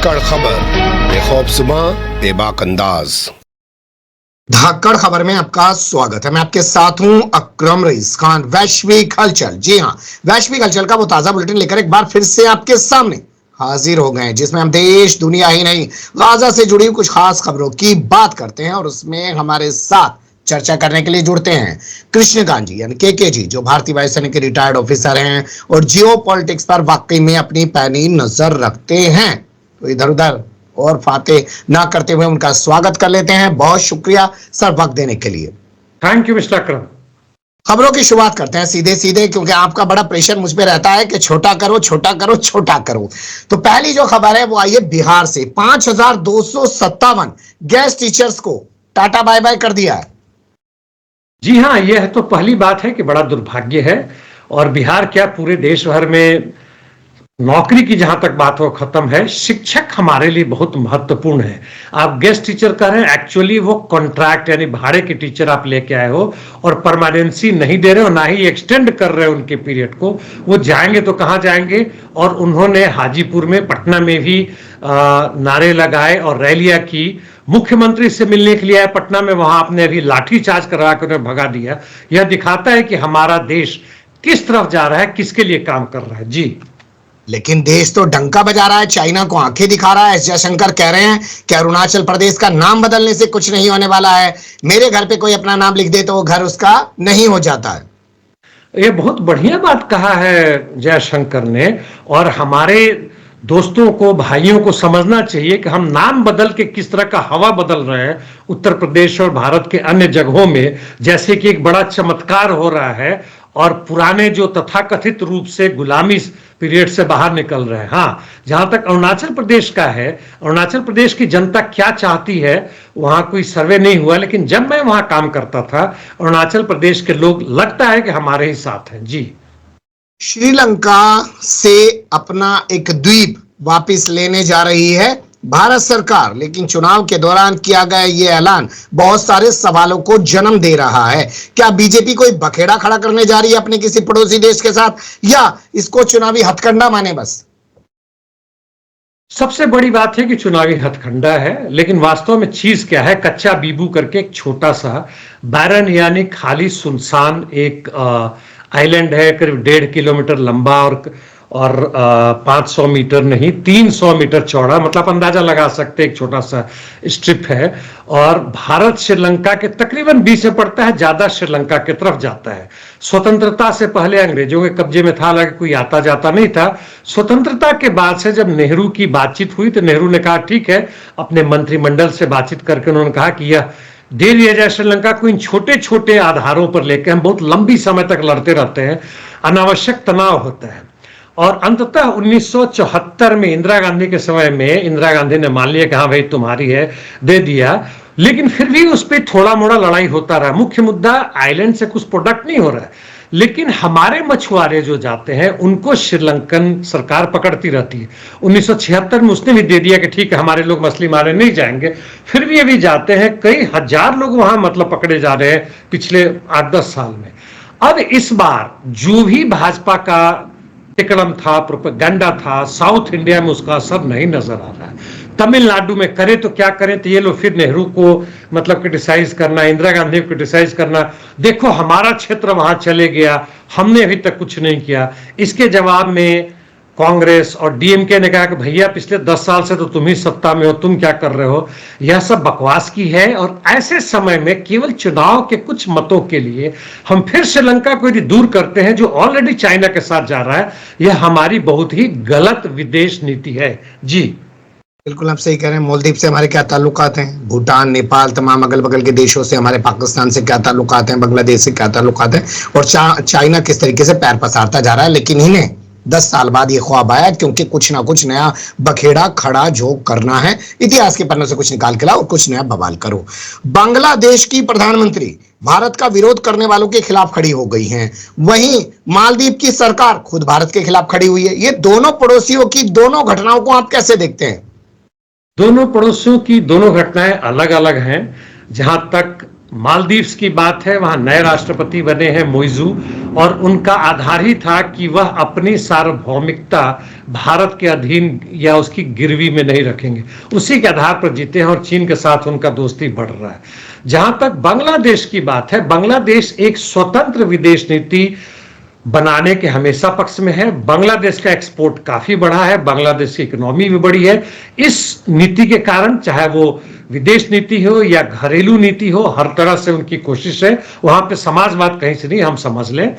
धाकड़ खबर, बेखौफज़ुबां, बेबाक अंदाज। धाकड़ खबर में आपका स्वागत है। मैं आपके साथ हूं अकरम रईस खान। वैश्विक हलचल, जी हां, वैश्विक हलचल का वो ताजा बुलेटिन लेकर एक बार फिर से आपके सामने हाजिर हो गए, जिसमें हम देश दुनिया ही नहीं, गाजा से जुड़ी कुछ खास खबरों की बात करते हैं। और उसमें हमारे साथ चर्चा करने के लिए जुड़ते हैं कृष्णकांत जी यानी के जी, जो भारतीय वायुसेना के रिटायर्ड ऑफिसर हैं और जियो पॉलिटिक्स पर वाकई में अपनी पैनी नजर रखते हैं। तो इधर उधर और बातें ना करते हुए उनका स्वागत कर लेते हैं। बहुत शुक्रिया सर वक्त देने के लिए। थैंक यू मिस्टर अकरम। खबरों की शुरुआत करते हैं सीधे सीधे, क्योंकि आपका बड़ा प्रेशर मुझ पे रहता है कि छोटा करो छोटा करो छोटा करो। तो पहली जो खबर है वो आई है बिहार से। 5257 गेस्ट टीचर्स को टाटा बाय बाय कर दिया है। जी हाँ, यह तो पहली बात है कि बड़ा दुर्भाग्य है, और बिहार क्या पूरे देश भर में नौकरी की जहां तक बात हो खत्म है। शिक्षक हमारे लिए बहुत महत्वपूर्ण है। आप गेस्ट टीचर कर रहे हैं, एक्चुअली वो कॉन्ट्रैक्ट यानी भाड़े के टीचर आप लेके आए हो और परमानेंसी नहीं दे रहे हो, ना ही एक्सटेंड कर रहे हो उनके पीरियड को। वो जाएंगे तो कहाँ जाएंगे? और उन्होंने हाजीपुर में, पटना में भी नारे लगाए और रैलियां की। मुख्यमंत्री से मिलने के लिए आए पटना में, वहां आपने अभी लाठीचार्ज करवा कर उन्हें भगा दिया। यह दिखाता है कि हमारा देश किस तरफ जा रहा है, किसके लिए काम कर रहा है। जी, लेकिन देश तो डंका बजा रहा है, चाइना को आंखें दिखा रहा है। एस जयशंकर कह रहे हैं कि अरुणाचल प्रदेश का नाम बदलने से कुछ नहीं होने वाला है। मेरे घर पे कोई अपना नाम लिख दे तो वो घर उसका नहीं हो जाता है। ये बहुत बढ़िया बात कहा है जयशंकर ने, और हमारे दोस्तों को, भाइयों को समझना चाहिए कि हम नाम बदल के किस तरह का हवा बदल रहे हैं उत्तर प्रदेश और भारत के अन्य जगहों में, जैसे कि एक बड़ा चमत्कार हो रहा है और पुराने जो तथाकथित रूप से गुलामी पीरियड से बाहर निकल रहे हैं। हाँ, जहां तक अरुणाचल प्रदेश का है, अरुणाचल प्रदेश की जनता क्या चाहती है वहां कोई सर्वे नहीं हुआ, लेकिन जब मैं वहां काम करता था, अरुणाचल प्रदेश के लोग लगता है कि हमारे ही साथ हैं। जी, श्रीलंका से अपना एक द्वीप वापस लेने जा रही है भारत सरकार, लेकिन चुनाव के दौरान किया गया यह ऐलान बहुत सारे सवालों को जन्म दे रहा है। क्या बीजेपी कोई बखेड़ा खड़ा करने जा रही है अपने किसी पड़ोसी देश के साथ, या इसको चुनावी हथकंडा माने बस? सबसे बड़ी बात है कि चुनावी हथकंडा है, लेकिन वास्तव में चीज क्या है? कच्चा बीबू करके एक छोटा सा बैरन यानी खाली सुनसान एक आइलैंड है, करीब 1.5 किलोमीटर लंबा और 500 मीटर नहीं 300 मीटर चौड़ा, मतलब अंदाजा लगा सकते एक छोटा सा स्ट्रिप है। और भारत श्रीलंका के तकरीबन 20 से पड़ता है, ज्यादा श्रीलंका की तरफ जाता है। स्वतंत्रता से पहले अंग्रेजों के कब्जे में था, हालांकि कोई आता जाता नहीं था। स्वतंत्रता के बाद से जब नेहरू की बातचीत हुई तो नेहरू ने कहा ठीक है, अपने मंत्रिमंडल से बातचीत करके उन्होंने कहा कि यह दे दिया जाए श्रीलंका को, इन छोटे छोटे आधारों पर लेकर हम बहुत लंबी समय तक लड़ते रहते हैं, अनावश्यक तनाव होता है। और अंततः 1974 में इंदिरा गांधी के समय में इंदिरा गांधी ने मान लिया कि हाँ भाई तुम्हारी है, दे दिया। लेकिन फिर भी उस पर थोड़ा मोड़ा लड़ाई होता रहा। मुख्य मुद्दा आइलैंड से कुछ प्रोडक्ट नहीं हो रहा है, लेकिन हमारे मछुआरे जो जाते हैं उनको श्रीलंकन सरकार पकड़ती रहती है। 1976 में उसने भी दे दिया कि ठीक है, हमारे लोग मछली मारने नहीं जाएंगे, फिर भी अभी जाते हैं। कई हजार लोग वहां मतलब पकड़े जा रहे हैं पिछले 8-10 साल में। अब इस बार जो भी भाजपा का टिकड़म था, प्रोपेगेंडा था, साउथ इंडिया में उसका असर नहीं नजर आ रहा है। तमिलनाडु में करे तो क्या करें, तो ये लोग फिर नेहरू को मतलब क्रिटिसाइज करना, इंदिरा गांधी को क्रिटिसाइज करना, देखो हमारा क्षेत्र वहां चले गया, हमने अभी तक कुछ नहीं किया। इसके जवाब में कांग्रेस और डीएमके ने कहा कि भैया पिछले 10 साल से तो तुम ही सत्ता में हो, तुम क्या कर रहे हो? यह सब बकवास की है। और ऐसे समय में केवल चुनाव के कुछ मतों के लिए हम फिर श्रीलंका को यदि दूर करते हैं, जो ऑलरेडी चाइना के साथ जा रहा है, यह हमारी बहुत ही गलत विदेश नीति है। जी बिल्कुल आप सही कह रहे हैं। मालदीव से हमारे क्या ताल्लुकात हैं, भूटान, नेपाल, तमाम अगल बगल के देशों से हमारे, पाकिस्तान से क्या ताल्लुकात हैं, बांग्लादेश से क्या ताल्लुकात हैं, और चाइना किस तरीके से पैर पसारता जा रहा है। लेकिन इन्हें 10 साल बाद ये ख्वाब आया, क्योंकि कुछ ना कुछ नया बखेड़ा खड़ा जो करना है, इतिहास के पन्नों से कुछ निकाल के लाओ और कुछ नया बवाल करो। बांग्लादेश की प्रधानमंत्री भारत का विरोध करने वालों के खिलाफ खड़ी हो गई हैं, वहीं मालदीव की सरकार खुद भारत के खिलाफ खड़ी हुई है। ये दोनों पड़ोसियों की दोनों घटनाओं को आप कैसे देखते हैं? दोनों पड़ोसियों की दोनों घटनाएं अलग अलग हैं। जहां तक मालदीव्स की बात है, वहां नए राष्ट्रपति बने हैं मोइजू, और उनका आधार ही था कि वह अपनी सार्वभौमिकता भारत के अधीन या उसकी गिरवी में नहीं रखेंगे। उसी के आधार पर जीते हैं और चीन के साथ उनका दोस्ती बढ़ रहा है। जहां तक बांग्लादेश की बात है, बांग्लादेश एक स्वतंत्र विदेश नीति बनाने के हमेशा पक्ष में है। बांग्लादेश का एक्सपोर्ट काफी बढ़ा है, बांग्लादेश की इकोनॉमी भी बढ़ी है इस नीति के कारण, चाहे वो विदेश नीति हो या घरेलू नीति हो, हर तरह से उनकी कोशिश है। वहां पे समाजवाद कहीं से नहीं, हम समझ लें।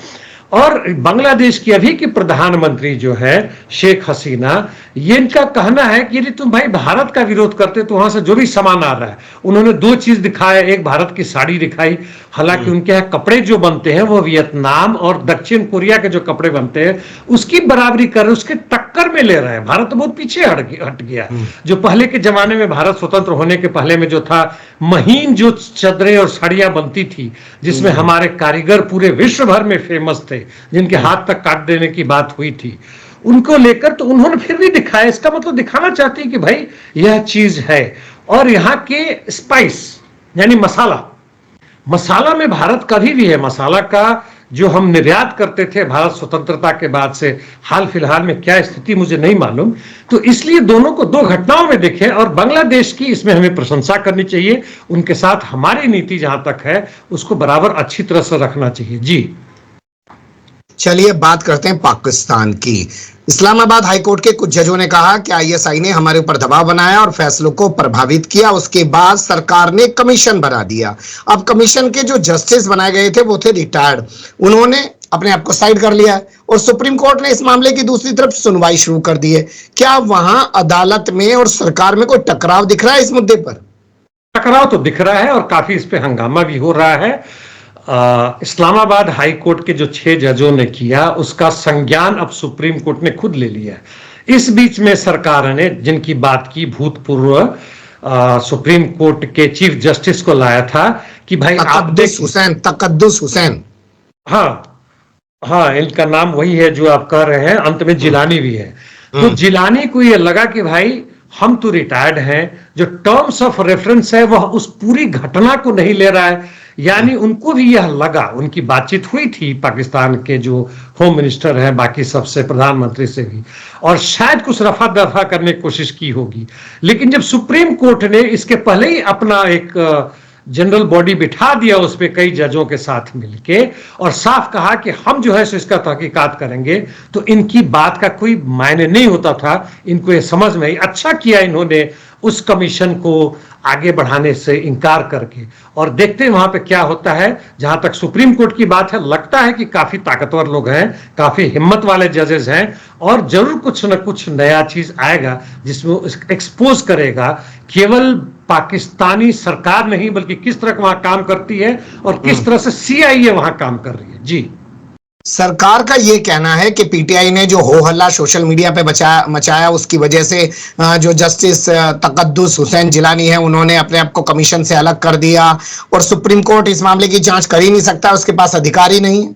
और बांग्लादेश की अभी की प्रधानमंत्री जो है शेख हसीना, ये इनका कहना है कि यदि तुम भाई भारत का विरोध करते तो वहां से जो भी सामान आ रहा है, उन्होंने दो चीज दिखाया, एक भारत की साड़ी दिखाई, हालांकि उनके यहाँ कपड़े जो बनते हैं वो वियतनाम और दक्षिण कोरिया के जो कपड़े बनते हैं उसकी बराबरी कर रहे, उसके टक्कर में ले रहे हैं। भारत तो बहुत पीछे हट गया। जो पहले के जमाने में भारत स्वतंत्र होने के पहले में जो था, महीन जो चादरें और साड़ियां बनती थी, जिसमें हमारे कारीगर पूरे विश्व भर में फेमस थे, जिनके हाथ तक काट देने की बात हुई थी, उनको लेकर तो उन्होंने फिर भी दिखाया। इसका मतलब दिखाना चाहती है कि भाई यह चीज है। और यहाँ के स्पाइस यानी मसाला में भारत कभी भी है। मसाला का जो हम निर्यात करते थे भारत स्वतंत्रता के बाद से, हाल फिलहाल में क्या स्थिति मुझे नहीं मालूम। तो इसलिए दोनों को दो घटनाओं में देखें, और बांग्लादेश की इसमें हमें प्रशंसा करनी चाहिए। उनके साथ हमारी नीति जहां तक है उसको बराबर अच्छी तरह से रखना चाहिए। जी चलिए बात करते हैं पाकिस्तान की। इस्लामाबाद हाईकोर्ट के कुछ जजों ने कहा कि आईएसआई ने हमारे ऊपर दबाव बनाया और फैसलों को प्रभावित किया। उसके बाद सरकार ने कमीशन बना दिया। अब कमीशन के जो जस्टिस बनाए गए थे वो थे रिटायर्ड, उन्होंने अपने आप को साइड कर लिया है और सुप्रीम कोर्ट ने इस मामले की दूसरी तरफ सुनवाई शुरू कर दी है। क्या वहां अदालत में और सरकार में कोई टकराव दिख रहा है इस मुद्दे पर? टकराव तो दिख रहा है और काफी इस पे हंगामा भी हो रहा है। इस्लामाबाद हाई कोर्ट के जो 6 जजों ने किया उसका संज्ञान अब सुप्रीम कोर्ट ने खुद ले लिया है। इस बीच में सरकार ने जिनकी बात की, भूतपूर्व सुप्रीम कोर्ट के चीफ जस्टिस को लाया था कि भाई आप तकद्दुस हुसैन, हाँ इनका नाम वही है जो आप कह रहे हैं, अंत में जिलानी भी है। तो जिलानी को यह लगा कि भाई हम तो रिटायर्ड हैं, जो टर्म्स ऑफ रेफरेंस है वह उस पूरी घटना को नहीं ले रहा है। यानी उनको भी यह लगा, उनकी बातचीत हुई थी पाकिस्तान के जो होम मिनिस्टर हैं, बाकी सबसे, प्रधानमंत्री से भी, और शायद कुछ रफा दफा करने की कोशिश की होगी। लेकिन जब सुप्रीम कोर्ट ने इसके पहले ही अपना एक जनरल बॉडी बिठा दिया उस पर कई जजों के साथ मिलके, और साफ कहा कि हम जो है सो इसका तहकीकात करेंगे, तो इनकी बात का कोई मायने नहीं होता था। इनको ये समझ में आई। अच्छा किया इन्होंने उस कमीशन को आगे बढ़ाने से इनकार करके, और देखते हैं वहां पे क्या होता है। जहां तक सुप्रीम कोर्ट की बात है, लगता है कि काफी ताकतवर लोग हैं, काफी हिम्मत वाले जजेस हैं, और जरूर कुछ न कुछ नया चीज आएगा जिसमें एक्सपोज करेगा केवल पाकिस्तानी सरकार नहीं, बल्कि किस तरह वहां काम करती है और किस तरह से सीआईए वहां काम कर रही है। जी सरकार का यह कहना है कि पीटीआई ने जो हो हल्ला सोशल मीडिया पे मचाया उसकी वजह से जो जस्टिस तकद्दुस हुसैन जिलानी है उन्होंने अपने आप को कमीशन से अलग कर दिया, और सुप्रीम कोर्ट इस मामले की जांच कर ही नहीं सकता, उसके पास अधिकार ही नहीं है।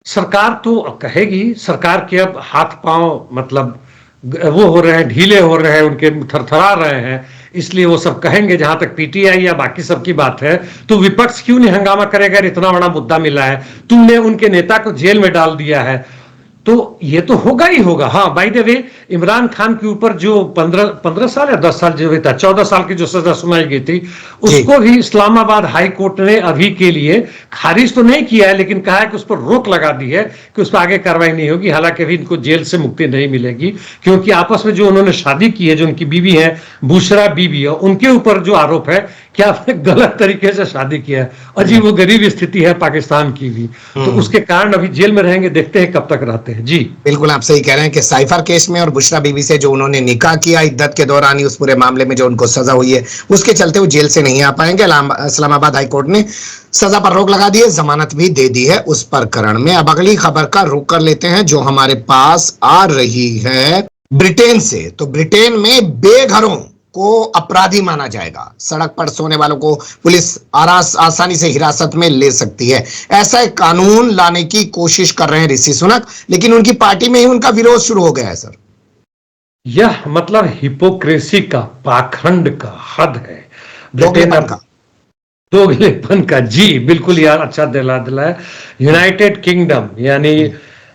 सरकार तो कहेगी, सरकार के अब हाथ पांव मतलब वो हो रहे हैं, ढीले हो रहे हैं, उनके थरथरा रहे हैं, इसलिए वो सब कहेंगे। जहां तक पीटीआई या बाकी सब की बात है, तो विपक्ष क्यों नहीं हंगामा करेगा? इतना बड़ा मुद्दा मिला है, तुमने उनके नेता को जेल में डाल दिया है, तो ये तो होगा ही होगा। हाँ, by the way, Imran Khan के ऊपर जो 15 साल या 10 साल जो था, 14 साल की जो सजा सुनाई गई थी, उसको भी इस्लामाबाद हाई कोर्ट ने अभी के लिए खारिज तो नहीं किया है, लेकिन कहा है कि उस पर रोक लगा दी है कि उस पर आगे कार्रवाई नहीं होगी। हालांकि अभी इनको जेल से मुक्ति नहीं मिलेगी, क्योंकि आपस में जो उन्होंने शादी की है, जो उनकी बीवी है बुशरा बीबी, उनके ऊपर जो आरोप है कि आपने गलत तरीके से शादी किया है, अजीब वो गरीब स्थिति है पाकिस्तान की भी, तो उसके कारण अभी जेल में रहेंगे। देखते हैं कब तक रहते हैं। जी बिल्कुल आप सही कह रहे हैं कि साइफर केस में और बुशरा बीबी से जो उन्होंने निकाह किया इद्दत के दौरान ही, उस पूरे मामले में जो उनको सजा हुई है उसके चलते वो जेल से नहीं आ पाएंगे। इस्लामाबाद हाईकोर्ट ने सजा पर रोक लगा दी है, जमानत भी दे दी है उस प्रकरण में। अब अगली खबर का रुख कर लेते हैं जो हमारे पास आ रही है ब्रिटेन से। तो ब्रिटेन में बेघरों को अपराधी माना जाएगा। सड़क पर सोने वालों को पुलिस आसानी से हिरासत में ले सकती है। ऐसा एक कानून लाने की कोशिश कर रहे हैं ऋषि सुनक, लेकिन उनकी पार्टी में ही उनका विरोध शुरू हो गया है। सर, यह मतलब हिपोक्रेसी का, पाखंड का हद है। ब्रिटेन दोगलेपन का, जी बिल्कुल यार, अच्छा दिलाया। यूनाइटेड किंगडम यानी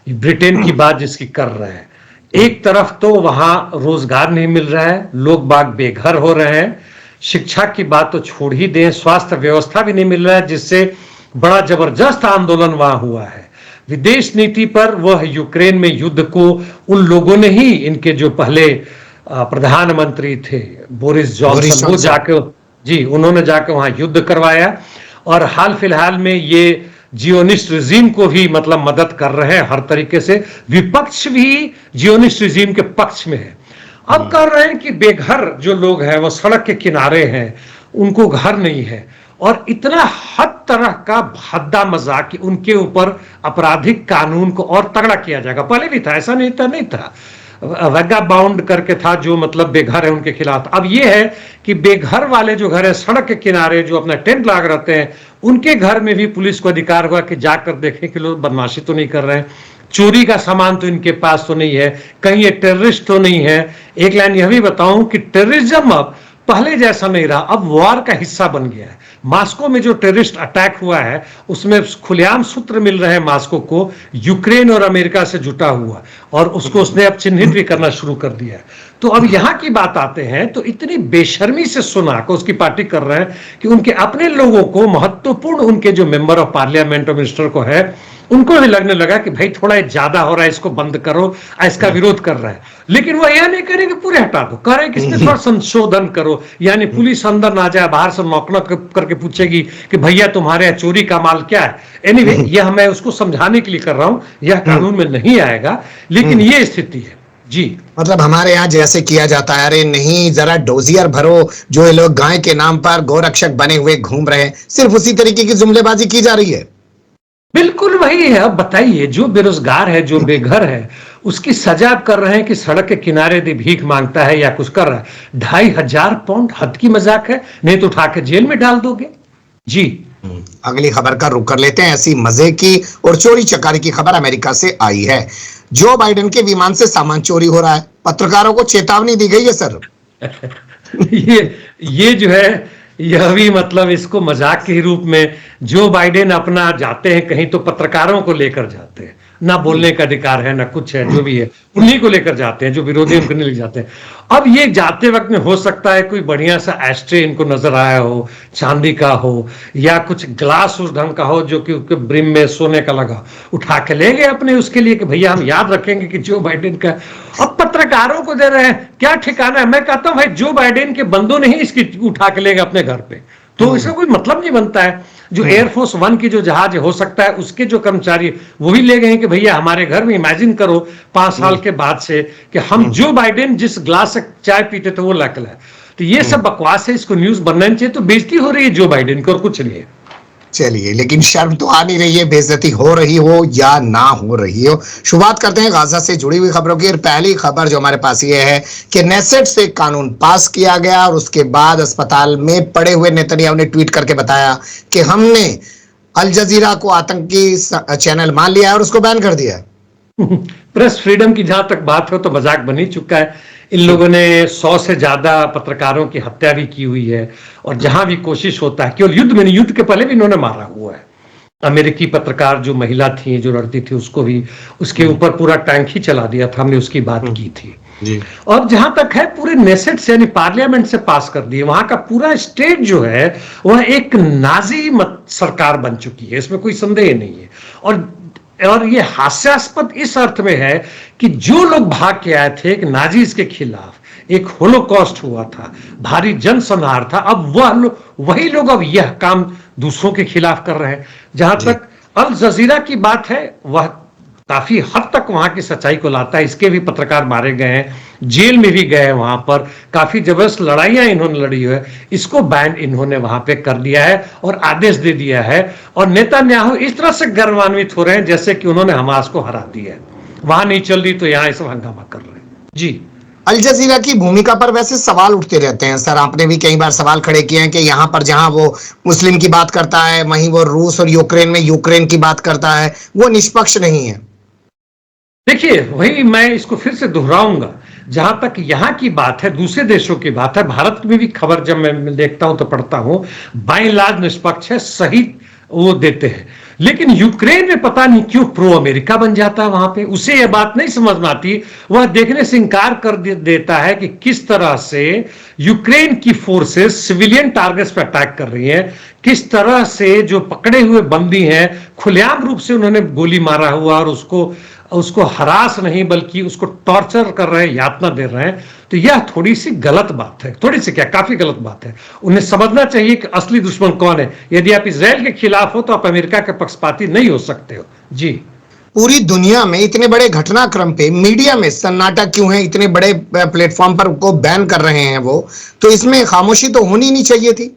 ब्रिटेन की बात जिसकी कर रहे हैं, एक तरफ तो वहां रोजगार नहीं मिल रहा है, लोग बाग बेघर हो रहे हैं, शिक्षा की बात तो छोड़ ही दें, स्वास्थ्य व्यवस्था भी नहीं मिल रहा है, जिससे बड़ा जबरदस्त आंदोलन वहां हुआ है। विदेश नीति पर वह यूक्रेन में युद्ध को उन लोगों ने ही, इनके जो पहले प्रधानमंत्री थे बोरिस जॉनसन, वो जाके, जी उन्होंने जाके वहां युद्ध करवाया। और हाल फिलहाल में ये जियोनिस्ट रिजीम को भी मतलब मदद कर रहे हैं हर तरीके से, विपक्ष भी जियोनिस्ट रिजीम के पक्ष में है। अब कर रहे हैं कि बेघर जो लोग हैं वो सड़क के किनारे हैं, उनको घर नहीं है, और इतना हद तरह का भद्दा मजाक कि उनके ऊपर आपराधिक कानून को और तगड़ा किया जाएगा। पहले भी था, ऐसा नहीं था। वेगा बाउंड करके था, जो मतलब बेघर है उनके खिलाफ। अब ये है कि बेघर वाले जो घर है सड़क के किनारे, जो अपना टेंट लगा रहते हैं, उनके घर में भी पुलिस को अधिकार हुआ कि जाकर देखें कि लोग बदमाशी तो नहीं कर रहे हैं, चोरी का सामान तो इनके पास तो नहीं है, कहीं ये टेररिस्ट तो नहीं है। एक लाइन यह भी बताऊं कि टेररिज्म अब पहले जैसा नहीं रहा, अब वॉर का हिस्सा बन गया है। मास्को में जो टेररिस्ट अटैक हुआ है उसमें खुलेआम सूत्र मिल रहे हैं मास्को को, यूक्रेन और अमेरिका से जुटा हुआ, और उसको उसने अब चिन्हित भी करना शुरू कर दिया है। तो अब यहां की बात आते हैं तो इतनी बेशर्मी से सुना को उसकी पार्टी कर रहे हैं कि उनके अपने लोगों को, महत्वपूर्ण उनके जो मेंबर ऑफ पार्लियामेंट और मिनिस्टर को है, उनको भी लगने लगा कि भाई थोड़ा ज्यादा हो रहा है, इसको बंद करो, इसका विरोध कर रहा है। लेकिन वो यह नहीं करेंगे पूरे हटा दो, कह रहे कि इसमें थोड़ा संशोधन करो, यानी पुलिस अंदर ना जाए, बाहर से नौकना करके पूछेगी कि भैया तुम्हारे यहाँ चोरी का माल क्या है। एनीवे, यह मैं उसको समझाने के लिए कर रहा हूं, यह कानून में नहीं आएगा, लेकिन ये स्थिति है। जी, मतलब हमारे यहाँ जैसे किया जाता है, अरे नहीं जरा डोजियर भरो, जो ये लोग गाय के नाम पर गोरक्षक बने हुए घूम रहे हैं, सिर्फ उसी तरीके की जुमलेबाजी की जा रही है। बिल्कुल वही है। अब बताइए, जो बेरोजगार है, जो बेघर है, उसकी सजा कर रहे हैं कि सड़क के किनारे दे भीख मांगता है या कुछ कर रहा है। 2500 पाउंड, हद की मजाक है, नहीं तो उठा के जेल में डाल दोगे। जी, अगली खबर का रुख कर लेते हैं। ऐसी मजे की और चोरी चकारी की खबर अमेरिका से आई है। जो बाइडेन के विमान से सामान चोरी हो रहा है, पत्रकारों को चेतावनी दी गई है सर। ये जो है, यह भी मतलब इसको मजाक के रूप में, जो बाइडेन अपना जाते हैं कहीं तो पत्रकारों को लेकर जाते हैं, ना बोलने का अधिकार है ना कुछ है, जो भी है उन्हीं को लेकर जाते हैं, जो विरोधी उनको नहीं ले जाते हैं। अब ये जाते वक्त में हो सकता है कोई बढ़िया सा एस्ट्रे इनको नजर आया हो, चांदी का हो, या कुछ ग्लास उस ढंग का हो जो कि उसके ब्रिम में सोने का लगा, उठा के ले गए अपने उसके लिए कि भैया हम याद रखेंगे कि जो बाइडेन का। अब पत्रकारों को दे रहे हैं, क्या ठिकाना है। मैं कहता हूं भाई, जो बाइडेन के बंदों ने ही इसकी उठा के ले गए अपने घर पे, तो इसका कोई मतलब नहीं बनता है। जो एयरफोर्स 1 की जो जहाज हो सकता है उसके जो कर्मचारी वो भी ले गए हैं कि भैया हमारे घर में, इमेजिन करो 5 साल के बाद से कि हम जो बाइडेन जिस ग्लास से चाय पीते थे वो लाके लाए। तो ये सब बकवास है, इसको न्यूज बनना नहीं चाहिए। तो बेइज्जती हो रही है जो बाइडेन को, और कुछ नहीं है। चलिए, लेकिन शर्म तो आ नहीं रही है, बेइज्जती हो रही हो या ना हो रही हो। शुरुआत करते हैं गाजा से जुड़ी हुई खबरों की। और पहली खबर जो हमारे पास ये है कि नेसेट से एक कानून पास किया गया, और उसके बाद अस्पताल में पड़े हुए नेतन्याहू ने ट्वीट करके बताया कि हमने अल जजीरा को आतंकी चैनल मान लिया है और उसको बैन कर दिया है। प्रेस फ्रीडम की जहां तक बात हो तो मजाक बन ही चुका है। इन लोगों ने 100 से ज्यादा पत्रकारों की हत्या भी की हुई है, और जहां भी कोशिश होता है, केवल युद्ध में नहीं, युद्ध के पहले भी इन्होंने मारा हुआ है। अमेरिकी पत्रकार जो महिला थी, जो लड़ती थी, उसको भी उसके ऊपर पूरा टैंक ही चला दिया था, हमने उसकी बात की थी जी। और जहां तक है, पूरे नेसेट से यानी पार्लियामेंट से पास कर दिए, वहां का पूरा स्टेट जो है वह एक नाजी सरकार बन चुकी है, इसमें कोई संदेह नहीं है। और ये हास्यास्पद इस अर्थ में है कि जो लोग भाग के आए थे, एक नाजीज के खिलाफ एक होलोकॉस्ट हुआ था, भारी जनसंहार था, अब वही लोग अब यह काम दूसरों के खिलाफ कर रहे हैं। जहां तक अल जजीरा की बात है, वह काफी हद तक वहां की सच्चाई को लाता है। इसके भी पत्रकार मारे गए हैं, जेल में भी गए, वहां पर काफी जबरदस्त लड़ाइयां इन्होंने लड़ी है। इसको बैन इन्होंने वहां पे कर दिया है और आदेश दे दिया है। और नेतन्याहू इस तरह से गर्वान्वित हो रहे हैं जैसे कि उन्होंने हमास को हरा दिया है। वहां नहीं चल रही तो यहां इस हंगामा कर रहे हैं। जी, अल जजीरा की भूमिका पर वैसे सवाल उठते रहते हैं सर, आपने भी कई बार सवाल खड़े किए हैं कि यहाँ पर जहां वो मुस्लिम की बात करता है, वहीं वो रूस और यूक्रेन में यूक्रेन की बात करता है, वो निष्पक्ष नहीं है। देखिए, वही मैं इसको फिर से दोहराऊंगा, जहां तक यहाँ की बात है, दूसरे देशों की बात है, भारत में भी खबर जब मैं देखता हूं तो पढ़ता हूं, बाय लार्ज निष्पक्ष है, सही वो देते हैं। लेकिन यूक्रेन में पता नहीं क्यों प्रो अमेरिका बन जाता है। वहां पे उसे यह बात नहीं समझ में आती, वह देखने से इंकार कर देता है कि किस तरह से यूक्रेन की फोर्सेस सिविलियन टारगेट्स पर अटैक कर रही हैं, किस तरह से जो पकड़े हुए बंदी हैं खुलेआम रूप से उन्होंने गोली मारा हुआ और उसको हरास नहीं बल्कि उसको टॉर्चर कर रहे हैं, यातना दे रहे हैं। तो यह थोड़ी सी गलत बात है, थोड़ी सी क्या, काफी गलत बात है। उन्हें समझना चाहिए कि असली दुश्मन कौन है। यदि आप इजराइल के खिलाफ हो तो आप अमेरिका के पक्षपाती नहीं हो सकते हो। जी, पूरी दुनिया में इतने बड़े घटनाक्रम पे मीडिया में सन्नाटा क्यों है? इतने बड़े प्लेटफॉर्म पर को बैन कर रहे हैं वो, तो इसमें खामोशी तो होनी नहीं चाहिए थी।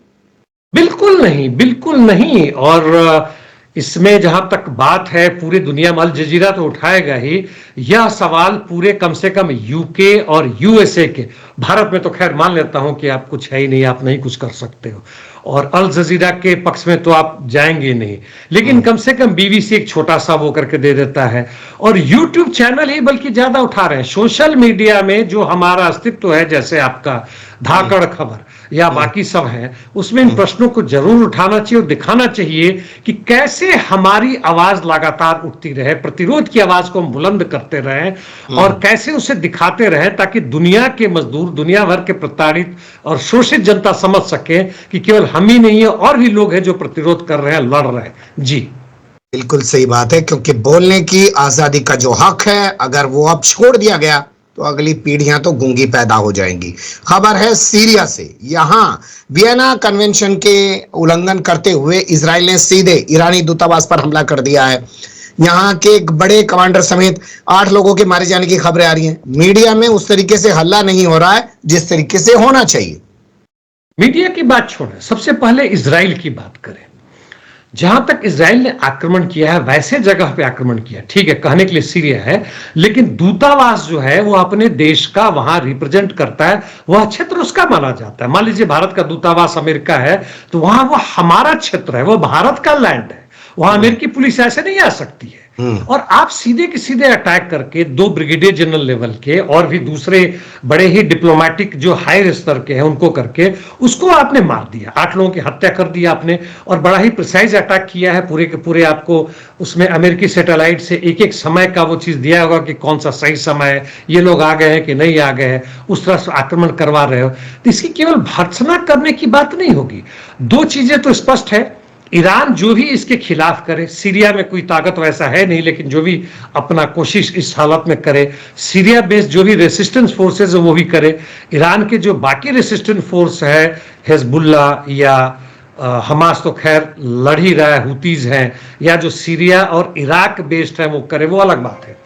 बिल्कुल नहीं, बिल्कुल नहीं। और इसमें जहां तक बात है, पूरी दुनिया में अल जजीरा तो उठाएगा ही। यह सवाल पूरे कम से कम यूके और यूएसए के, भारत में तो खैर मान लेता हूं कि आप कुछ है ही नहीं, आप नहीं कुछ कर सकते हो, और अल जजीरा के पक्ष में तो आप जाएंगे नहीं, लेकिन कम से कम बीबीसी एक छोटा सा वो करके दे देता है, और यूट्यूब चैनल ही बल्कि ज्यादा उठा रहे हैं। सोशल मीडिया में जो हमारा अस्तित्व है, जैसे आपका धाकड़ खबर या बाकी सब है, उसमें इन प्रश्नों को जरूर उठाना चाहिए और दिखाना चाहिए कि कैसे हमारी आवाज लगातार उठती रहे, प्रतिरोध की आवाज को हम बुलंद करते रहें और कैसे उसे दिखाते रहें, ताकि दुनिया के मजदूर, दुनिया भर के प्रताड़ित और शोषित जनता समझ सके कि केवल हम ही नहीं है, और भी लोग हैं जो प्रतिरोध कर रहे हैं, लड़ रहे हैं। जी, बिल्कुल सही बात है, क्योंकि बोलने की आजादी का जो हक है, अगर वो अब छोड़ दिया गया तो अगली पीढ़ियां तो गूंगी पैदा हो जाएंगी। खबर है सीरिया से। यहां वियना कन्वेंशन के उल्लंघन करते हुए इजराइल ने सीधे ईरानी दूतावास पर हमला कर दिया है। यहां के एक बड़े कमांडर समेत 8 लोगों के मारे जाने की खबरें आ रही हैं। मीडिया में उस तरीके से हल्ला नहीं हो रहा है जिस तरीके से होना चाहिए। मीडिया की बात छोड़ें, सबसे पहले इजराइल की बात करें। जहां तक इजराइल ने आक्रमण किया है, वैसे जगह पे आक्रमण किया, ठीक है, कहने के लिए सीरिया है, लेकिन दूतावास जो है वो अपने देश का वहां रिप्रेजेंट करता है, वह क्षेत्र उसका माना जाता है। मान लीजिए भारत का दूतावास अमेरिका है, तो वहां वो हमारा क्षेत्र है, वो भारत का लैंड है, वहां अमेरिकी पुलिस ऐसे नहीं आ सकती है। और आप सीधे के सीधे अटैक करके 2 ब्रिगेडियर जनरल लेवल के और भी दूसरे बड़े ही डिप्लोमेटिक जो हाई स्तर के हैं उनको करके उसको आपने मार दिया, 8 लोगों की हत्या कर दी आपने, और बड़ा ही प्रिसाइज अटैक किया है पूरे के पूरे। आपको उसमें अमेरिकी सैटेलाइट से एक एक समय का वो चीज दिया होगा कि कौन सा सही समय है, ये लोग आ गए हैं कि नहीं आ गए हैं, उस तरह से आक्रमण करवा रहे हो। तो इसकी केवल भर्त्सना करने की बात नहीं होगी। 2 चीजें तो स्पष्ट है, ईरान जो भी इसके खिलाफ करे, सीरिया में कोई ताकत वैसा है नहीं, लेकिन जो भी अपना कोशिश इस हालत में करे, सीरिया बेस्ड जो भी रेसिस्टेंस फोर्सेज है वो भी करे, ईरान के जो बाकी रेसिस्टेंट फोर्स है, हिजबुल्ला या हमास तो खैर लड़ ही रहा है, हुतीज हैं, या जो सीरिया और इराक बेस्ड है वो करे, वो अलग बात है।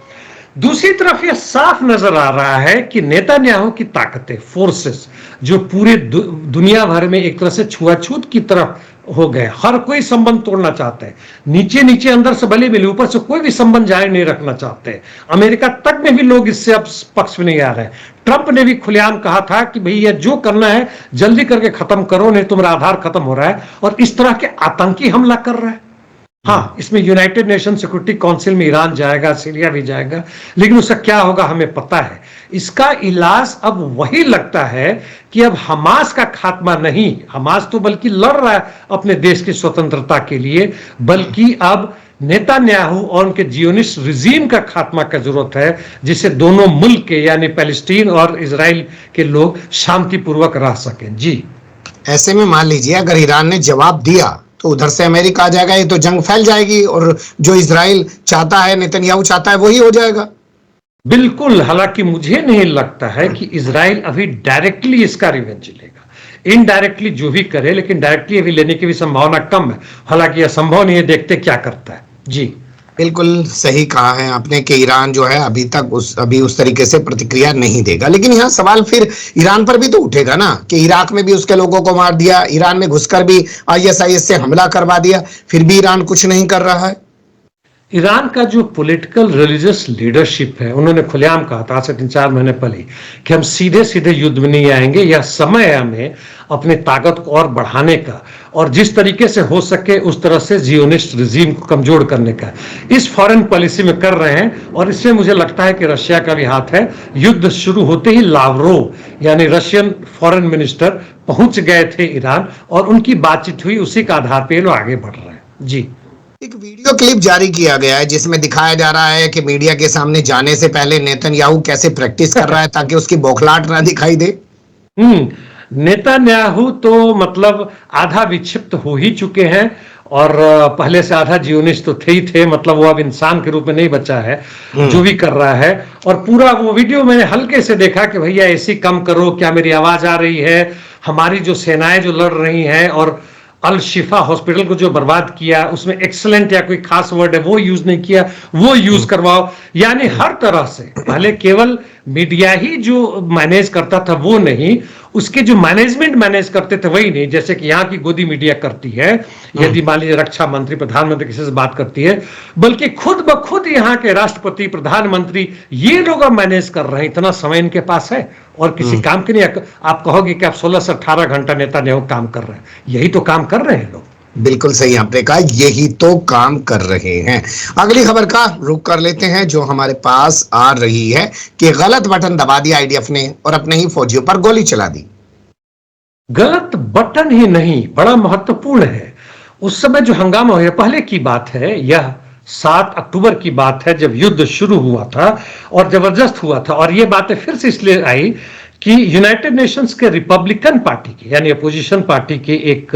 दूसरी तरफ यह साफ नजर आ रहा है कि नेतन्याहू की ताकतें, फोर्सेस जो पूरे दुनिया भर में एक तरह से छुआछूत की तरफ हो गए, हर कोई संबंध तोड़ना चाहते हैं, नीचे नीचे अंदर से भले मिले, ऊपर से कोई भी संबंध जारी नहीं रखना चाहते। अमेरिका तक में भी लोग इससे अब पक्ष में नहीं आ रहे हैं। ट्रंप ने भी खुलेआम कहा था कि भैया जो करना है जल्दी करके खत्म करो, नहीं तुम्हारा आधार खत्म हो रहा है, और इस तरह के आतंकी हमला कर रहा है। हाँ, इसमें यूनाइटेड नेशन सिक्योरिटी काउंसिल में ईरान जाएगा, सीरिया भी जाएगा, लेकिन उसका क्या होगा हमें पता है। इसका इलाज अब वही लगता है कि अब हमास का खात्मा नहीं, हमास तो बल्कि लड़ रहा है अपने देश की स्वतंत्रता के लिए, बल्कि अब नेतन्याहू और उनके जियोनिस्ट रिजीम का खात्मा का जरूरत है, जिससे दोनों मुल्क के यानी पैलेस्टीन और इजराइल के लोग शांतिपूर्वक रह सकें। जी, ऐसे में मान लीजिए अगर ईरान ने जवाब दिया तो उधर से अमेरिका आ जाएगा, ये तो जंग फैल जाएगी, और जो इजराइल चाहता है, नेतन्याहू चाहता है, वही हो जाएगा। बिल्कुल। हालांकि मुझे नहीं लगता है कि इजराइल अभी डायरेक्टली इसका रिवेंज लेगा, इनडायरेक्टली जो भी करे, लेकिन डायरेक्टली अभी लेने की भी संभावना कम है। हालांकि यह संभव नहीं है, देखते क्या करता है। जी, बिल्कुल सही कहा है आपने कि ईरान जो है अभी उस तरीके से प्रतिक्रिया नहीं देगा। लेकिन यहाँ सवाल फिर ईरान पर भी तो उठेगा ना कि इराक में भी उसके लोगों को मार दिया, ईरान में घुसकर भी ISIS से हमला करवा दिया, फिर भी ईरान कुछ नहीं कर रहा है। ईरान का जो पॉलिटिकल रिलीजियस लीडरशिप है, उन्होंने खुलेआम कहा था आज से 3-4 महीने पहले कि हम सीधे सीधे युद्ध में नहीं आएंगे, यह समय है हमें अपनी ताकत को और बढ़ाने का और जिस तरीके से हो सके उस तरह से जियोनिस्ट रिजीम को कमजोर करने का इस फॉरेन पॉलिसी में कर रहे हैं। और इसमें मुझे लगता है कि रशिया का भी हाथ है। युद्ध शुरू होते ही लावरोव यानी रशियन फॉरेन मिनिस्टर पहुंच गए थे ईरान और उनकी बातचीत हुई, उसी के आधार पर लोग आगे बढ़ रहे हैं। जी, एक वीडियो क्लिप जारी किया गया है जिसमें दिखाया जा रहा है कि मीडिया के सामने जाने से पहले नेतन्याहू कैसे प्रैक्टिस कर रहा है ताकि उसकी बौखलाहट ना दिखाई दे। नेतन्याहू तो मतलब आधा विक्षिप्त हो ही चुके हैं और पहले से आधा जियोनिस्ट तो थे ही थे, मतलब वो अब इंसान के रूप में नहीं बचा है जो भी कर रहा है। और पूरा वो वीडियो मैंने हल्के से देखा कि भैया एसी कम करो, क्या मेरी आवाज आ रही है, हमारी जो सेनाएं जो लड़ रही हैं और अल शिफा हॉस्पिटल को जो बर्बाद किया उसमें एक्सलेंट या कोई खास वर्ड है वो यूज नहीं किया, वो यूज करवाओ। यानी हर तरह से पहले केवल मीडिया ही जो मैनेज करता था वो नहीं, उसके जो मैनेजमेंट मैनेज करते थे वही नहीं, जैसे कि यहाँ की गोदी मीडिया करती है यदि मान लीजिए रक्षा मंत्री प्रधानमंत्री किसी से बात करती है, बल्कि खुद ब खुद यहाँ के राष्ट्रपति प्रधानमंत्री ये लोग अब मैनेज कर रहे हैं। इतना समय इनके पास है और किसी काम के नहीं। आप कहोगे कि आप 16 से 18 घंटा नेतन्याहू काम कर रहे हैं, यही तो काम कर रहे हैं लोग। बिल्कुल सही आपने कहा, यही तो काम कर रहे हैं। अगली खबर का रुख कर लेते हैं जो हमारे पास आ रही है कि गलत बटन दबा दिया आईडीएफ ने और अपने ही फौजियों पर गोली चला दी। गलत बटन ही नहीं, बड़ा महत्वपूर्ण है। उस समय जो हंगामा हुआ, पहले की बात है, यह 7 अक्टूबर की बात है जब युद्ध शुरू हुआ था और जबरदस्त हुआ था। और ये बातें फिर से इसलिए आई कि यूनाइटेड नेशंस के रिपब्लिकन पार्टी के यानी अपोजिशन पार्टी के एक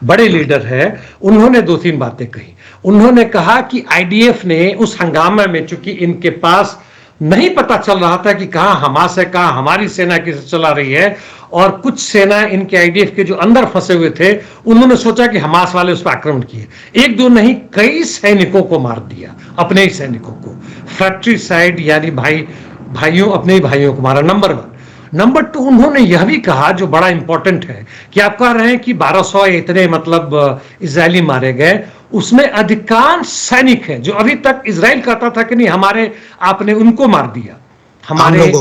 बड़े लीडर है, उन्होंने 2-3 बातें कही। उन्होंने कहा कि आईडीएफ ने उस हंगामा में, चूंकि इनके पास नहीं पता चल रहा था कि कहां हमास है, कहां हमारी सेना किसे चला रही है, और कुछ सेना इनके आईडीएफ के जो अंदर फंसे हुए थे उन्होंने सोचा कि हमास वाले उस पर आक्रमण किए। एक दो नहीं, कई सैनिकों को मार दिया, अपने ही सैनिकों को। फैक्ट्री साइड यानी भाइयों अपने ही भाइयों को मारा, नंबर 1। नंबर 2, उन्होंने यह भी कहा जो बड़ा इंपॉर्टेंट है कि आप कह रहे हैं कि 1200 इतने मतलब इजरायली मारे गए, उसमें अधिकांश सैनिक हैं जो अभी तक इजराइल कहता था कि नहीं हमारे, आपने उनको मार दिया, हमारे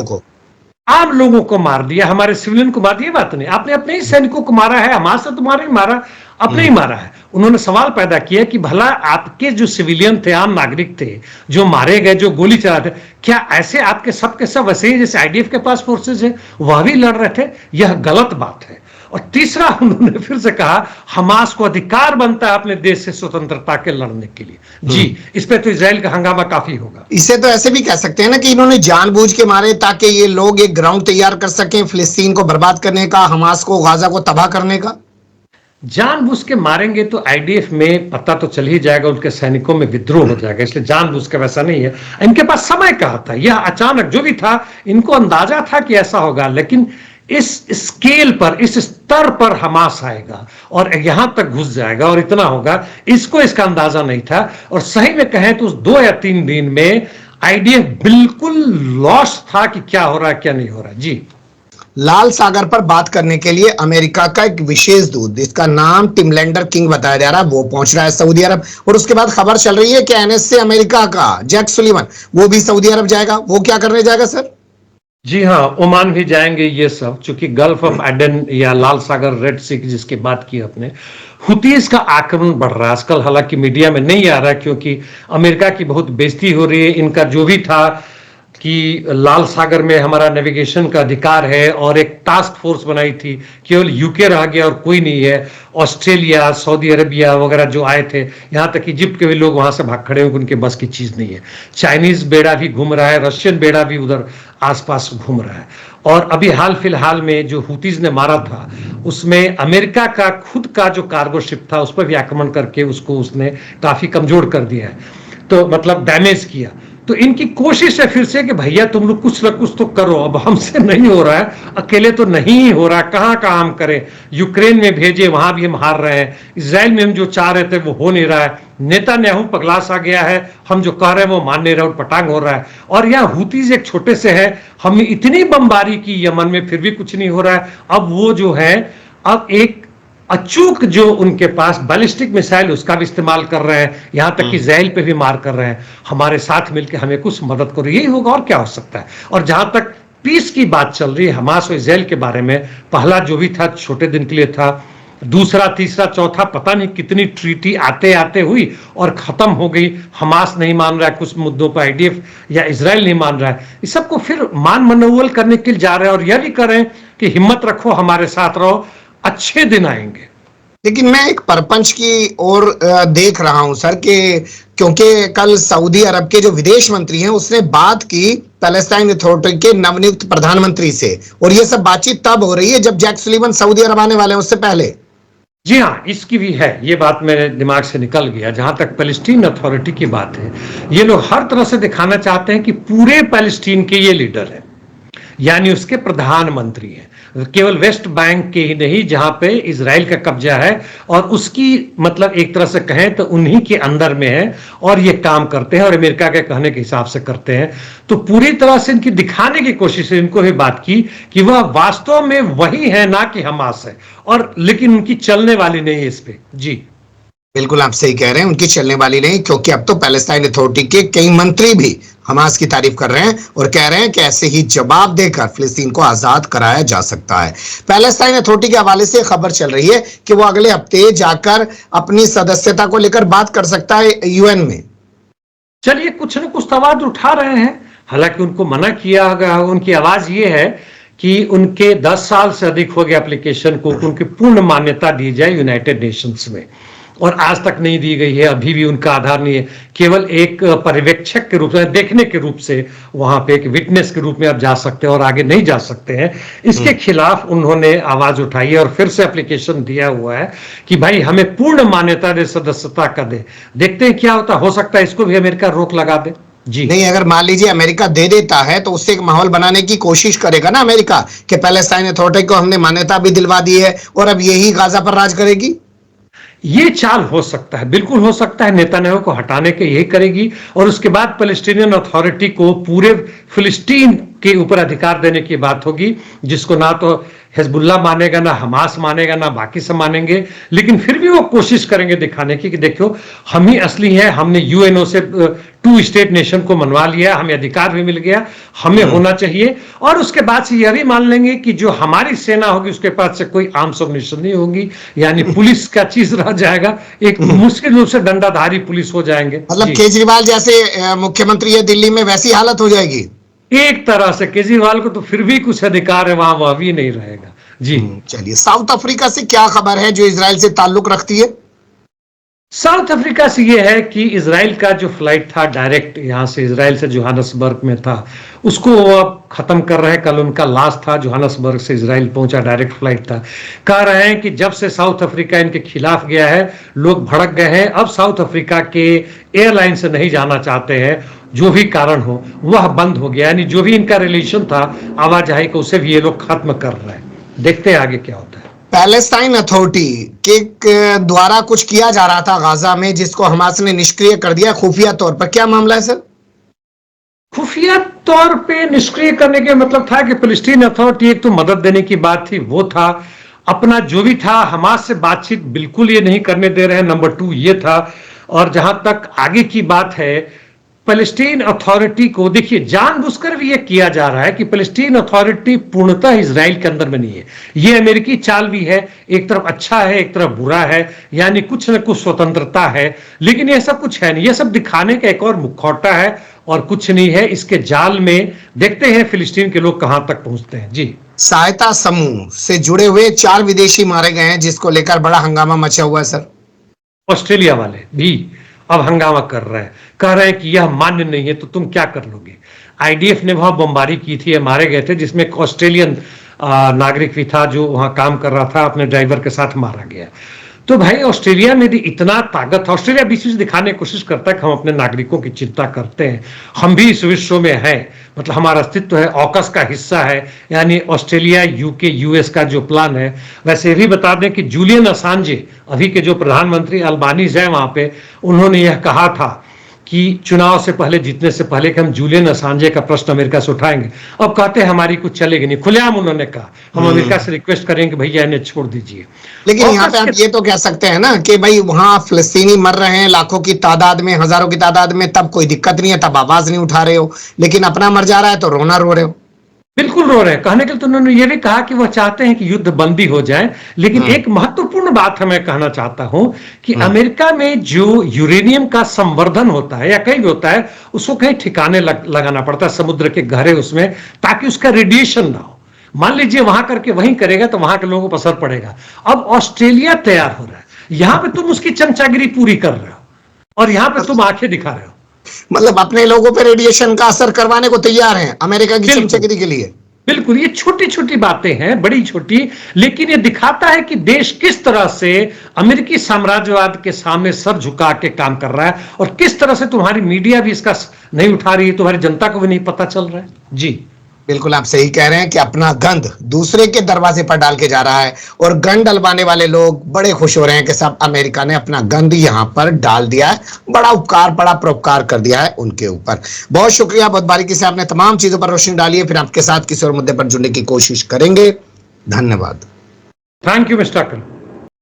आम लोगों को मार दिया, हमारे सिविलियन को मार दिया। बात नहीं, आपने अपने ही सैनिकों को मारा है, हमारे से तुम्हारे ही मारा, अपने ही मारा है। उन्होंने सवाल पैदा किया कि भला आपके जो सिविलियन थे, आम नागरिक थे जो मारे गए, जो गोली चलाते, क्या ऐसे आपके सबके सब वैसे ही जैसे आईडीएफ के पास फोर्सेज है वह भी लड़ रहे थे? यह गलत बात है। और तीसरा, उन्होंने फिर से कहा हमास को अधिकार बनता है अपने देश से स्वतंत्रता के लड़ने के लिए। जी, इस पे तो इजराइल का हंगामा काफी होगा। इसे तो ऐसे भी कह सकते हैं ना कि इन्होंने जानबूझ के मारे ताकि ये लोग एक ग्राउंड तैयार कर सकें फिलिस्तीन को बर्बाद करने का, हमास को, गाजा को तबाह करने का। जानबूझ के मारेंगे तो आईडीएफ में पता तो चल ही जाएगा, उनके सैनिकों में विद्रोह हो जाएगा, इसलिए जानबूझ के वैसा नहीं है। इनके पास समय कहा था, यह अचानक जो भी था, इनको अंदाजा था कि ऐसा होगा, लेकिन इस स्केल पर, इस स्तर पर हमास आएगा और यहां तक घुस जाएगा और इतना होगा, इसको इसका अंदाजा नहीं था। और सही में कहें तो उस 2 या 3 दिन में आईडीएफ बिल्कुल लॉस्ट था कि क्या हो रहा है क्या नहीं हो रहा। जी, लाल सागर पर बात करने के लिए अमेरिका का एक विशेष दूत जिसका नाम टिमलैंडर किंग बताया जा रहा है वो पहुंच रहा है सऊदी अरब। और उसके बाद खबर चल रही है कि एनएसए अमेरिका का जैक सुलिवन वो भी सऊदी अरब जाएगा। वो क्या करने जाएगा सर? जी हाँ, ओमान भी जाएंगे ये सब, चूंकि गल्फ ऑफ एडन या लाल सागर, रेड सी जिसकी बात की अपने, हुतीज का आक्रमण बढ़ रहा है आजकल। हालांकि मीडिया में नहीं आ रहा क्योंकि अमेरिका की बहुत बेइज्जती हो रही है। इनका जो भी था कि लाल सागर में हमारा नेविगेशन का अधिकार है और एक टास्क फोर्स बनाई थी, केवल यूके रह गया और कोई नहीं है। ऑस्ट्रेलिया, सऊदी अरेबिया वगैरह जो आए थे, यहाँ तक इजिप्ट के भी लोग वहां से भाग खड़े हैं, उनके बस की चीज नहीं है। चाइनीज बेड़ा भी घूम रहा है, रशियन बेड़ा भी उधर आसपास घूम रहा है। और अभी हाल फिलहाल में जो हुतीज ने मारा था उसमें अमेरिका का खुद का जो कार्गो शिप था उस पर भी आक्रमण करके उसको उसने काफी कमजोर कर दिया है, तो मतलब डैमेज किया। तो इनकी कोशिश है फिर से कि भैया तुम लोग कुछ न कुछ तो करो, अब हमसे नहीं हो रहा है, अकेले तो नहीं हो रहा, कहां कहां हम करें। यूक्रेन में भेजे, वहां भी हम हार रहे हैं। इजराइल में हम जो चाह रहे थे वो हो नहीं रहा है। नेतन्याहू पगला सा गया है, हम जो कह रहे हैं वो मान नहीं रहा, पटांग हो रहा है। और यहाँ हुतीज एक छोटे से है, हमने इतनी बमबारी की यमन में फिर भी कुछ नहीं हो रहा है। अब वो जो है, अब एक अचूक जो उनके पास बैलिस्टिक मिसाइल उसका भी इस्तेमाल कर रहे हैं, यहां तक कि इजराइल पे भी मार कर रहे हैं। हमारे साथ मिलकर हमें कुछ मदद करो, यही होगा और क्या हो सकता है। और जहां तक पीस की बात चल रही है हमास और इजराइल के बारे में, पहला जो भी था छोटे दिन के लिए था, दूसरा तीसरा चौथा पता नहीं कितनी ट्रीटी आते आते हुई और खत्म हो गई। हमास नहीं मान रहा है कुछ मुद्दों पर, आईडीएफ या इजराइल नहीं मान रहा है। इस सबको फिर मान मनोवल करने के लिए जा रहे हैं और यह भी करें कि हिम्मत रखो, हमारे साथ रहो, अच्छे दिन आएंगे। लेकिन मैं एक परपंच की ओर देख रहा हूं सर कि क्योंकि कल सऊदी अरब के जो विदेश मंत्री हैं उसने बात की पैलेस्टाइन अथॉरिटी के नवनियुक्त प्रधानमंत्री से, और ये सब बातचीत तब हो रही है जब जैक सुलिवन सऊदी अरब आने वाले हैं, उससे पहले। जी हाँ, इसकी भी है, ये बात मेरे दिमाग से निकल गया। जहां तक पैलेस्टीन अथॉरिटी की बात है, ये लोग हर तरह से दिखाना चाहते हैं कि पूरे पैलेस्टीन के ये लीडर हैं, यानी उसके प्रधानमंत्री हैं। केवल वेस्ट बैंक के ही नहीं, जहां पे इजराइल का कब्जा है और उसकी मतलब एक तरह से कहें तो उन्हीं के अंदर में है, और ये काम करते हैं और अमेरिका के कहने के हिसाब से करते हैं। तो पूरी तरह से इनकी दिखाने की कोशिश है, इनको भी बात की कि वह वास्तव में वही है, ना कि हमास है, और लेकिन उनकी चलने वाली नहीं है इस पे। जी बिल्कुल आप सही कह रहे हैं, उनकी चलने वाली नहीं, क्योंकि अब तो पैलेस्टाइन अथॉरिटी के कई मंत्री भी हमास की तारीफ कर रहे हैं और कह रहे हैं कि ऐसे ही जवाब देकर फिलिस्तीन को आजाद कराया जा सकता है। पैलेस्टाइन अथॉरिटी के हवाले से खबर चल रही है कि वो अगले हफ्ते जाकर अपनी सदस्यता को लेकर बात कर सकता है यूएन में। चलिए, कुछ न कुछ आवाज उठा रहे हैं। हालांकि उनको मना किया गया, उनकी आवाज ये है कि उनके 10 साल से अधिक हो गए एप्लीकेशन को, उनकी पूर्ण मान्यता दी जाए यूनाइटेड नेशंस में, और आज तक नहीं दी गई है। अभी भी उनका आधार नहीं है, केवल एक पर्यवेक्षक के रूप में, देखने के रूप से, वहां पे एक विटनेस के रूप में आप जा सकते हैं और आगे नहीं जा सकते हैं। इसके खिलाफ उन्होंने आवाज उठाई है और फिर से एप्लीकेशन दिया हुआ है कि भाई हमें पूर्ण मान्यता दे, सदस्यता का दे। देखते हैं क्या होता, हो सकता है इसको भी अमेरिका रोक लगा दे। जी नहीं, अगर मान लीजिए अमेरिका दे देता है तो उससे एक माहौल बनाने की कोशिश करेगा ना अमेरिका कि पैलेस्टाइन अथॉरिटी को हमने मान्यता भी दिलवा दी है और अब यही गाजा पर राज करेगी। ये चाल हो सकता है, बिल्कुल हो सकता है। नेतन्याहू को हटाने के यही करेगी और उसके बाद पैलेस्टीनियन अथॉरिटी को पूरे फिलिस्तीन के ऊपर अधिकार देने की बात होगी, जिसको ना तो हिजबुल्लाह मानेगा, ना हमास मानेगा, ना बाकी सब मानेंगे। लेकिन फिर भी वो कोशिश करेंगे दिखाने की कि देखो हम ही असली हैं, हमने यूएनओ से 2 स्टेट नेशन को मनवा लिया, हमें अधिकार भी मिल गया, हमें होना चाहिए। और उसके बाद से यह भी मान लेंगे कि जो हमारी सेना होगी उसके पास से कोई आर्म्स ऑर्गेनाइजेशन नहीं होगी, यानी पुलिस का चीज रह जाएगा, एक मुश्किल रूप से डंडाधारी पुलिस हो जाएंगे। मतलब केजरीवाल जैसे मुख्यमंत्री है दिल्ली में, वैसी हालत हो जाएगी एक तरह से। केजरीवाल को तो फिर भी कुछ अधिकार है वहां, वह भी नहीं रहेगा। जी चलिए, साउथ अफ्रीका से क्या खबर है जो इजराइल से ताल्लुक रखती है? साउथ अफ्रीका से यह है कि इजराइल का जो फ्लाइट था डायरेक्ट यहां से इजराइल से जोहानसबर्ग में था, उसको वो अब खत्म कर रहे हैं। कल उनका लास्ट था, जोहानसबर्ग से इजराइल पहुंचा, डायरेक्ट फ्लाइट था। कह रहे हैं कि जब से साउथ अफ्रीका इनके खिलाफ गया है, लोग भड़क गए हैं, अब साउथ अफ्रीका के एयरलाइन से नहीं जाना चाहते हैं। जो भी कारण हो वह बंद हो गया, यानी जो भी इनका रिलेशन था आवाजाही को, उसे भी ये लोग खत्म कर रहे हैं। देखते हैं आगे क्या होता है। पैलेस्टाइन अथॉरिटी के द्वारा कुछ किया जा रहा था गाजा में, जिसको हमास ने निष्क्रिय कर दिया खुफिया तौर पर, क्या मामला है सर? खुफिया तौर पे निष्क्रिय करने के मतलब था कि फिलिस्तीन अथॉरिटी, एक तो मदद देने की बात थी, वो था। अपना जो भी था हमास से बातचीत बिल्कुल ये नहीं करने दे रहे हैं, नंबर 2 ये था। और जहां तक आगे की बात है, पैलेस्टीन अथॉरिटी को देखिए जानबूझकर भी यह किया जा रहा है कि पैलेस्टीन अथॉरिटी पूर्णतः इजराइल के अंदर में नहीं है। यह अमेरिकी चाल भी है, एक तरफ अच्छा है एक तरफ बुरा है, यानी कुछ न कुछ स्वतंत्रता है, लेकिन यह सब कुछ है नहीं। यह सब दिखाने का एक और मुखौटा है और कुछ नहीं है। इसके जाल में देखते हैं फिलिस्तीन के लोग कहां तक पहुंचते हैं। जी सहायता समूह से जुड़े हुए 4 विदेशी मारे गए हैं, जिसको लेकर बड़ा हंगामा मचा हुआ है सर। ऑस्ट्रेलिया वाले भी अब हंगामा कर रहे हैं, कह रहे हैं कि यह मान्य नहीं है तो तुम क्या कर लोगे। आईडीएफ ने वहां बमबारी की थी, मारे गए थे, जिसमें एक ऑस्ट्रेलियन नागरिक भी था जो वहां काम कर रहा था, अपने ड्राइवर के साथ मारा गया। तो भाई ऑस्ट्रेलिया में भी इतना ताकत, ऑस्ट्रेलिया बीच बीच दिखाने की कोशिश करता है कि हम अपने नागरिकों की चिंता करते हैं, हम भी इस विश्व में हैं, मतलब हमारा अस्तित्व है, ऑकस का हिस्सा है, यानी ऑस्ट्रेलिया यूके यूएस का जो प्लान है। वैसे भी बता दें कि जूलियन असांजे, अभी के जो प्रधानमंत्री अल्बानीज है वहां पे, उन्होंने यह कहा था कि चुनाव से पहले, जीतने से पहले, कि हम जूलियन असांजे का प्रश्न अमेरिका से उठाएंगे। अब कहते हैं हमारी कुछ चलेगी नहीं, खुलेआम उन्होंने कहा हम अमेरिका से रिक्वेस्ट करेंगे भैया इन्हें छोड़ दीजिए। लेकिन यहाँ पे आप ये तो कह सकते हैं ना कि भाई वहां फिलिस्तीनी मर रहे हैं लाखों की तादाद में, हजारों की तादाद में, तब कोई दिक्कत नहीं है, तब आवाज नहीं उठा रहे हो, लेकिन अपना मर जा रहा है तो रोना रो रहे हो। बिल्कुल रो रहे हैं। कहने के लिए तो उन्होंने ये भी कहा कि वह चाहते हैं कि युद्ध बंदी हो जाए। लेकिन एक महत्वपूर्ण बात मैं कहना चाहता हूं कि अमेरिका में जो यूरेनियम का संवर्धन होता है या कहीं भी होता है, उसको कहीं ठिकाने लगाना पड़ता है समुद्र के गहरे उसमें, ताकि उसका रेडिएशन ना हो। मान लीजिए वहां करके वहीं करेगा तो वहां के लोगों को असर पड़ेगा। अब ऑस्ट्रेलिया तैयार हो रहा है, यहां पे तुम उसकी चमचागिरी पूरी कर रहे हो और यहां पे तुम आंखें दिखा रहे हो। मतलब अपने लोगों पे रेडिएशन का असर करवाने को तैयार हैं अमेरिका की चमचगिरी के लिए। बिल्कुल, ये छोटी छोटी बातें हैं, बड़ी छोटी, लेकिन ये दिखाता है कि देश किस तरह से अमेरिकी साम्राज्यवाद के सामने सर झुका के काम कर रहा है और किस तरह से तुम्हारी मीडिया भी इसका नहीं उठा रही है, तुम्हारी जनता को भी नहीं पता चल रहा है। जी बिल्कुल आप सही कह रहे हैं कि अपना गंद दूसरे के दरवाजे पर डाल के जा रहा है और गंद डलवाने वाले लोग बड़े खुश हो रहे हैं कि सब अमेरिका ने अपना गंद यहां पर डाल दिया है। बड़ा उपकार, बड़ा परोपकार कर दिया है उनके ऊपर। बहुत शुक्रिया, बहुत बारीकी से आपने तमाम चीजों पर रोशनी डाली है। फिर आपके साथ किसी और मुद्दे पर जुड़ने की कोशिश करेंगे। धन्यवाद। थैंक यू मिस्टर अकल।